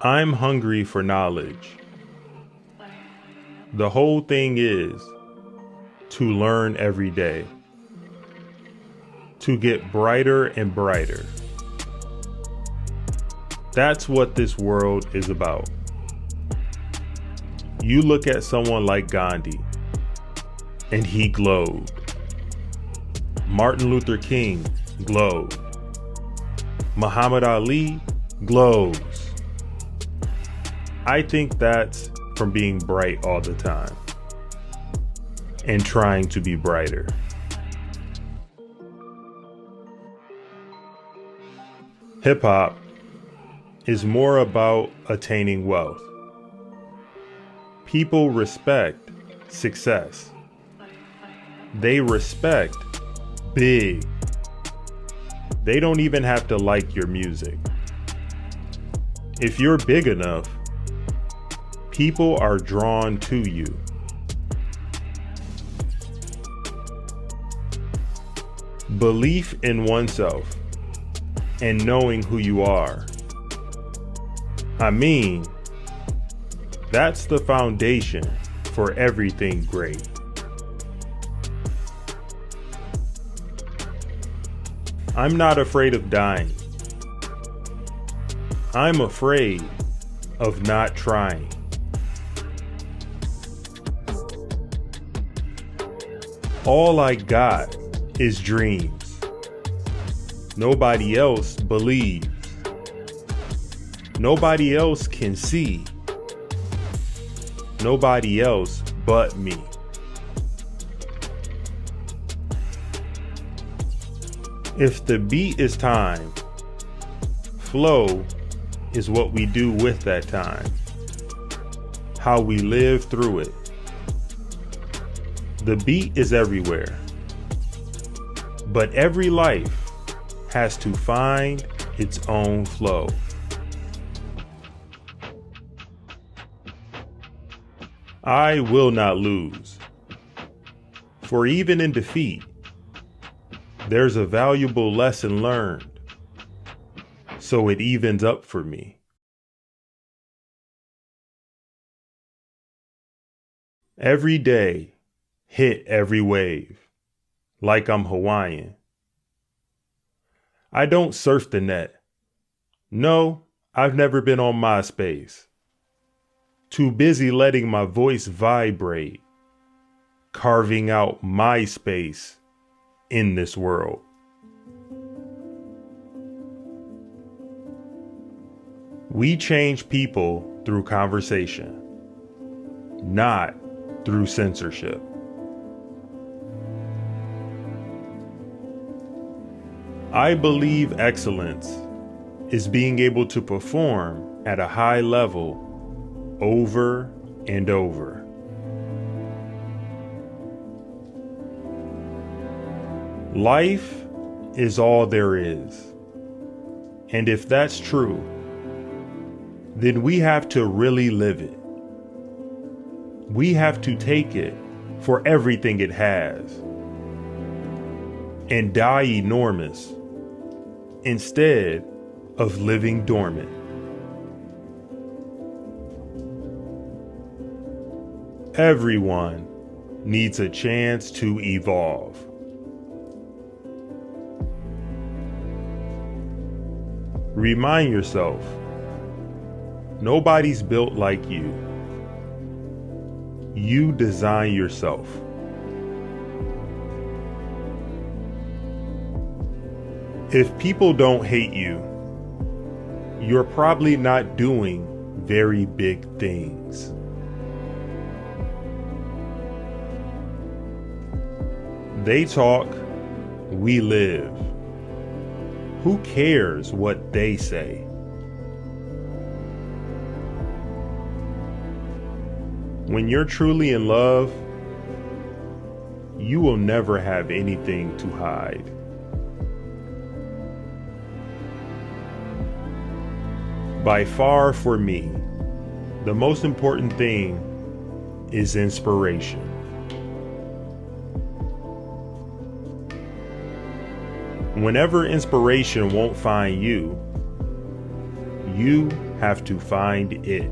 I'm hungry for knowledge. The whole thing is to learn every day, to get brighter and brighter. That's what this world is about. You look at someone like Gandhi, and he glowed. Martin Luther King glowed. Muhammad Ali glows. I think that's from being bright all the time and trying to be brighter. Hip hop is more about attaining wealth. People respect success. They respect big. They don't even have to like your music. If you're big enough, people are drawn to you. Belief in oneself and knowing who you are. I mean, that's the foundation for everything great. I'm not afraid of dying. I'm afraid of not trying. All I got is dreams. Nobody else believes. Nobody else can see. Nobody else but me. If the beat is time, flow is what we do with that time. How we live through it. The beat is everywhere. But every life has to find its own flow. I will not lose. For even in defeat, there's a valuable lesson learned. So it evens up for me. Every day, hit every wave, like I'm Hawaiian. I don't surf the net. No, I've never been on MySpace. Too busy letting my voice vibrate, carving out my space in this world. We change people through conversation, not through censorship. I believe excellence is being able to perform at a high level over and over. Life is all there is. And if that's true, then we have to really live it. We have to take it for everything it has and die enormous instead of living dormant. Everyone needs a chance to evolve. Remind yourself, nobody's built like you. You design yourself. If people don't hate you, you're probably not doing very big things. They talk, we live. Who cares what they say? When you're truly in love, you will never have anything to hide. By far, for me, the most important thing is inspiration. Whenever inspiration won't find you, You have to find it.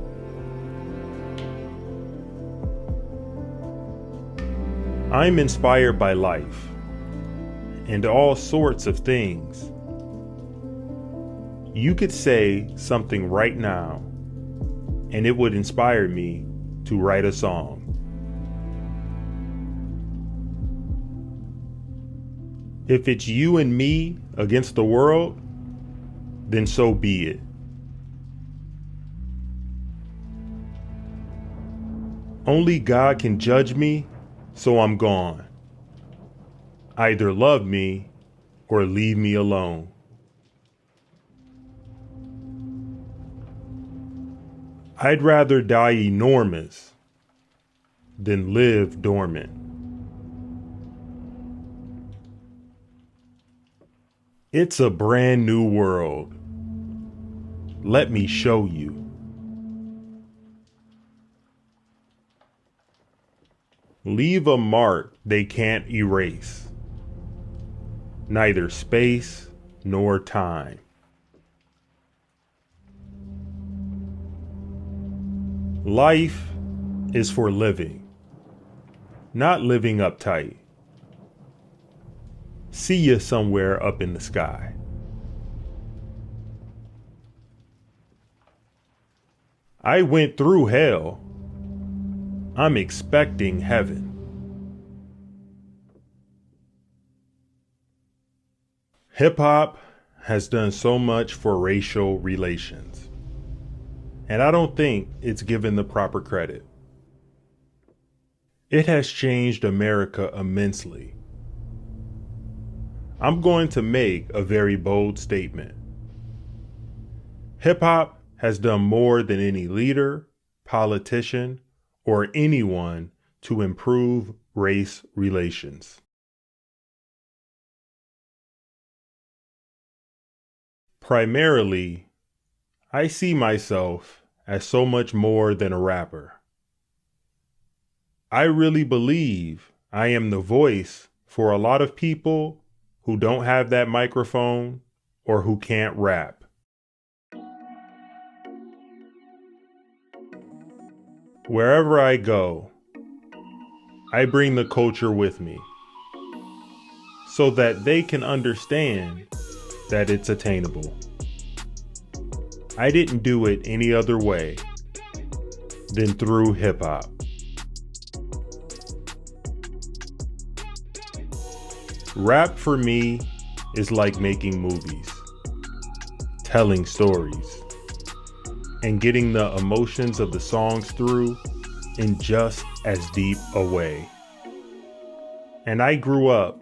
I'm inspired by life and all sorts of things. You could say something right now, and it would inspire me to write a song. If it's you and me against the world, then so be it. Only God can judge me, so I'm gone. Either love me or leave me alone. I'd rather die enormous than live dormant. It's a brand new world. Let me show you. Leave a mark they can't erase. Neither space nor time. Life is for living, not living uptight. See you somewhere up in the sky. I went through hell. I'm expecting heaven. Hip-hop has done so much for racial relations, and I don't think it's given the proper credit. It has changed America immensely. I'm going to make a very bold statement. Hip-hop has done more than any leader, politician, or anyone to improve race relations. Primarily, I see myself as so much more than a rapper. I really believe I am the voice for a lot of people who don't have that microphone or who can't rap. Wherever I go, I bring the culture with me so that they can understand that it's attainable. I didn't do it any other way than through hip-hop. Rap for me is like making movies, telling stories, and getting the emotions of the songs through in just as deep a way. And I grew up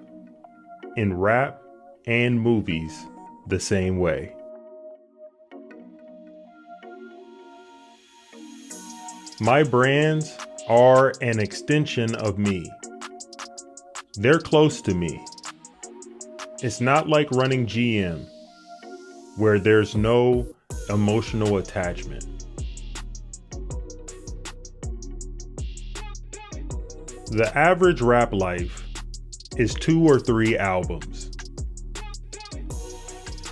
in rap and movies the same way. My brands are an extension of me. They're close to me. It's not like running GM, where there's no emotional attachment. The average rap life is 2 or 3 albums.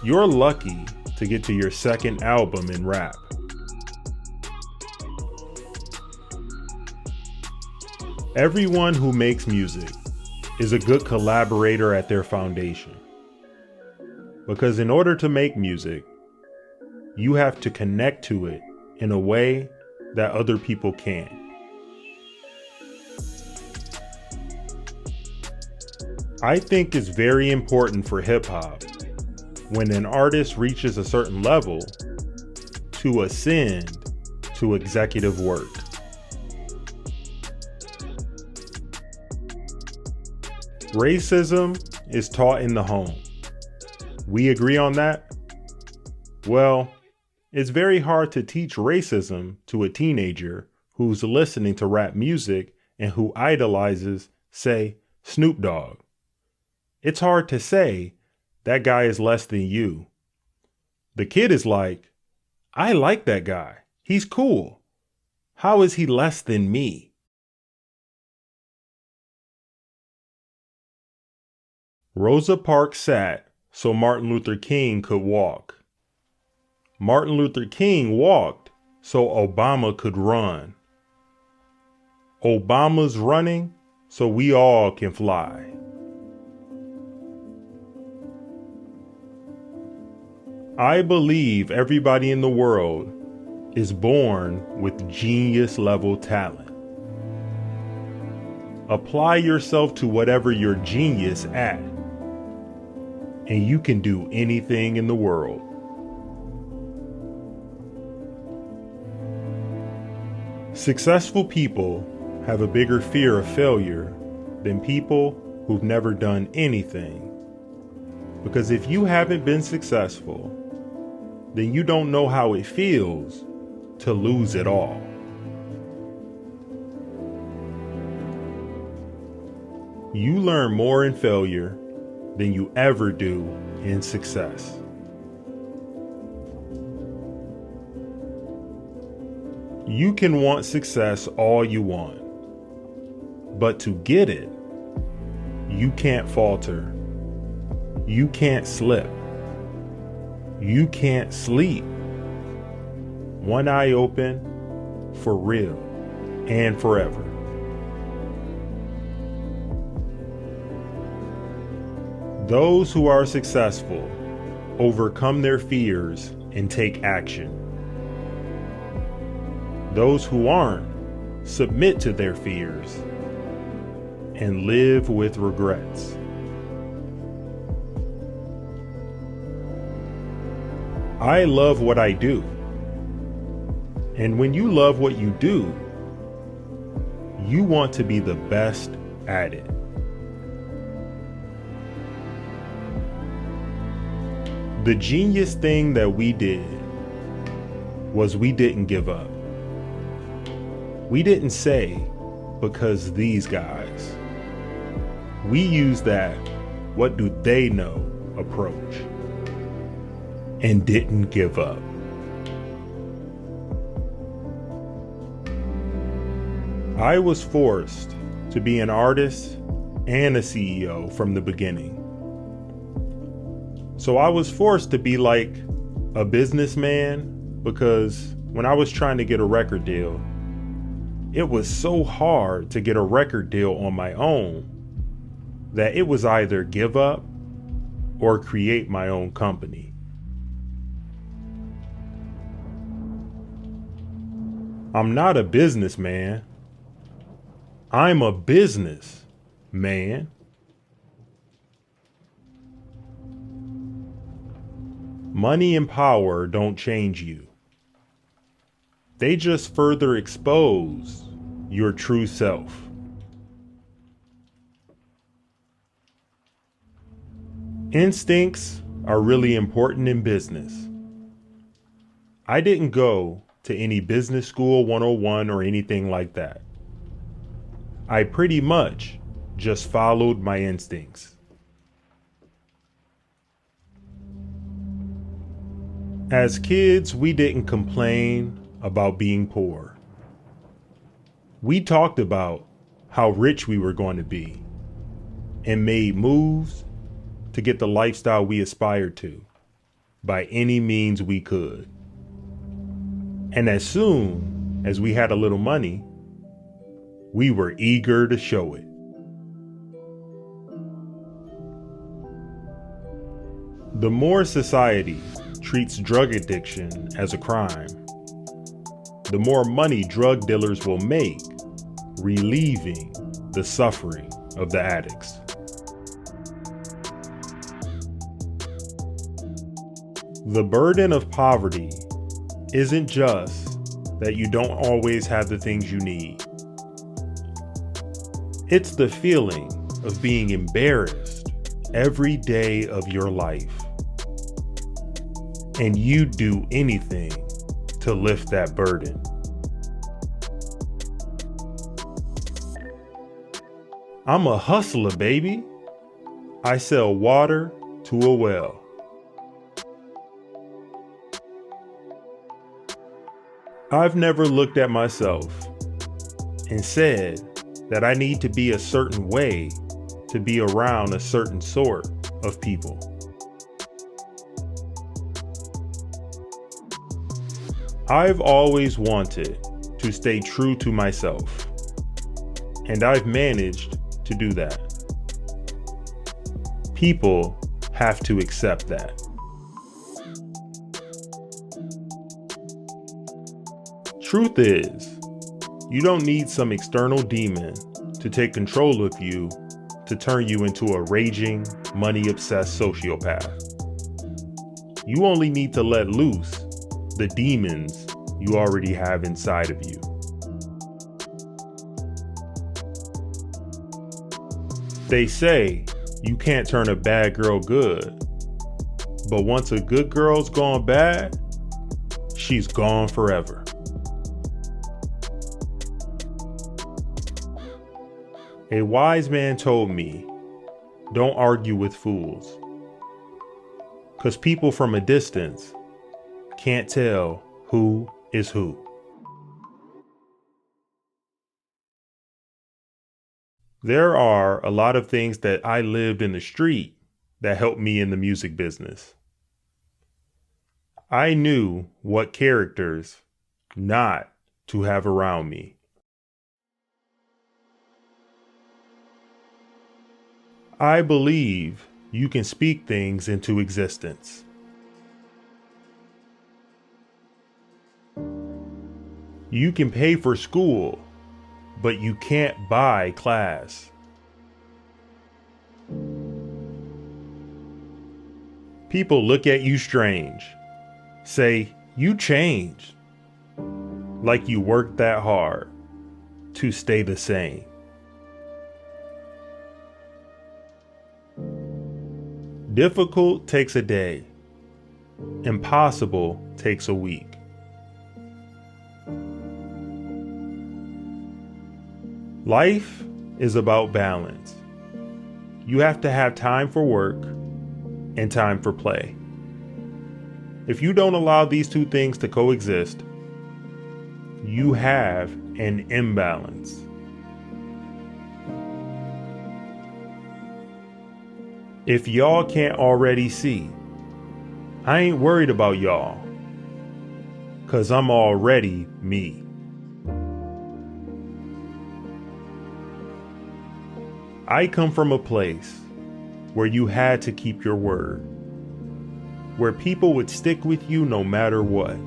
You're lucky to get to your second album in rap. Everyone who makes music is a good collaborator at their foundation. Because in order to make music, you have to connect to it in a way that other people can't. I think it's very important for hip-hop, when an artist reaches a certain level, to ascend to executive work. Racism is taught in the home. We agree on that? Well, it's very hard to teach racism to a teenager who's listening to rap music and who idolizes, say, Snoop Dogg. It's hard to say, that guy is less than you. The kid is like, I like that guy. He's cool. How is he less than me? Rosa Parks sat so Martin Luther King could walk. Martin Luther King walked so Obama could run. Obama's running so we all can fly. I believe everybody in the world is born with genius level talent. Apply yourself to whatever you're genius at, and you can do anything in the world. Successful people have a bigger fear of failure than people who've never done anything. Because if you haven't been successful, then you don't know how it feels to lose it all. You learn more in failure than you ever do in success. You can want success all you want, but to get it, you can't falter. You can't slip. You can't sleep. One eye open, for real and forever. Those who are successful overcome their fears and take action. Those who aren't submit to their fears and live with regrets. I love what I do. And when you love what you do, you want to be the best at it. The genius thing that we did was we didn't give up. We didn't say, because these guys. We used that what do they know approach and didn't give up. I was forced to be an artist and a CEO from the beginning. So I was forced to be like a businessman because when I was trying to get a record deal, it was so hard to get a record deal on my own that it was either give up or create my own company. I'm not a businessman. I'm a business man. Money and power don't change you. They just further expose your true self. Instincts are really important in business. I didn't go to any business school 101 or anything like that. I pretty much just followed my instincts. As kids, we didn't complain about being poor. We talked about how rich we were going to be and made moves to get the lifestyle we aspired to by any means we could. And as soon as we had a little money, we were eager to show it. The more society treats drug addiction as a crime, the more money drug dealers will make relieving the suffering of the addicts. The burden of poverty isn't just that you don't always have the things you need. It's the feeling of being embarrassed every day of your life. And you'd do anything to lift that burden. I'm a hustler, baby. I sell water to a well. I've never looked at myself and said that I need to be a certain way to be around a certain sort of people. I've always wanted to stay true to myself, and I've managed to do that. People have to accept that. Truth is, you don't need some external demon to take control of you to turn you into a raging, money-obsessed sociopath. You only need to let loose the demons you already have inside of you. They say you can't turn a bad girl good, but once a good girl's gone bad, she's gone forever. A wise man told me, don't argue with fools, because people from a distance can't tell who is who. There are a lot of things that I lived in the street that helped me in the music business. I knew what characters not to have around me. I believe you can speak things into existence. You can pay for school, but you can't buy class. People look at you strange, say you changed, like you worked that hard to stay the same. Difficult takes a day. Impossible takes a week. Life is about balance. You have to have time for work and time for play. If you don't allow these two things to coexist, you have an imbalance. If y'all can't already see, I ain't worried about y'all, 'cause I'm already me. I come from a place where you had to keep your word, where people would stick with you no matter what.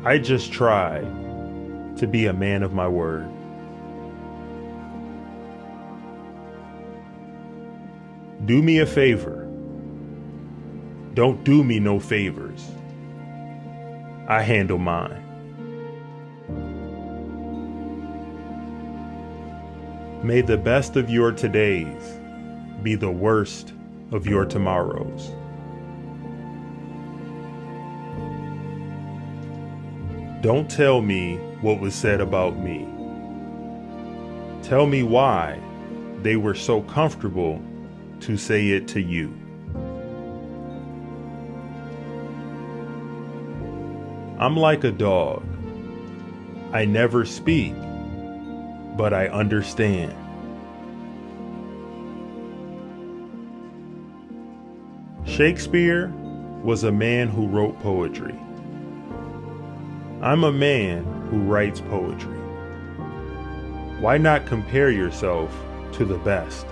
I just tried to be a man of my word. Do me a favor. Don't do me no favors. I handle mine. May the best of your todays be the worst of your tomorrows. Don't tell me what was said about me. Tell me why they were so comfortable to say it to you. I'm like a dog. I never speak, but I understand. Shakespeare was a man who wrote poetry. I'm a man who writes poetry. Why not compare yourself to the best?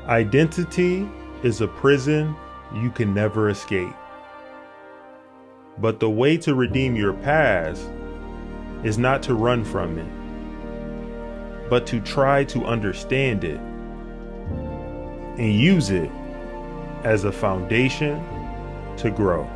Identity is a prison you can never escape. But the way to redeem your past is not to run from it, but to try to understand it and use it as a foundation to grow.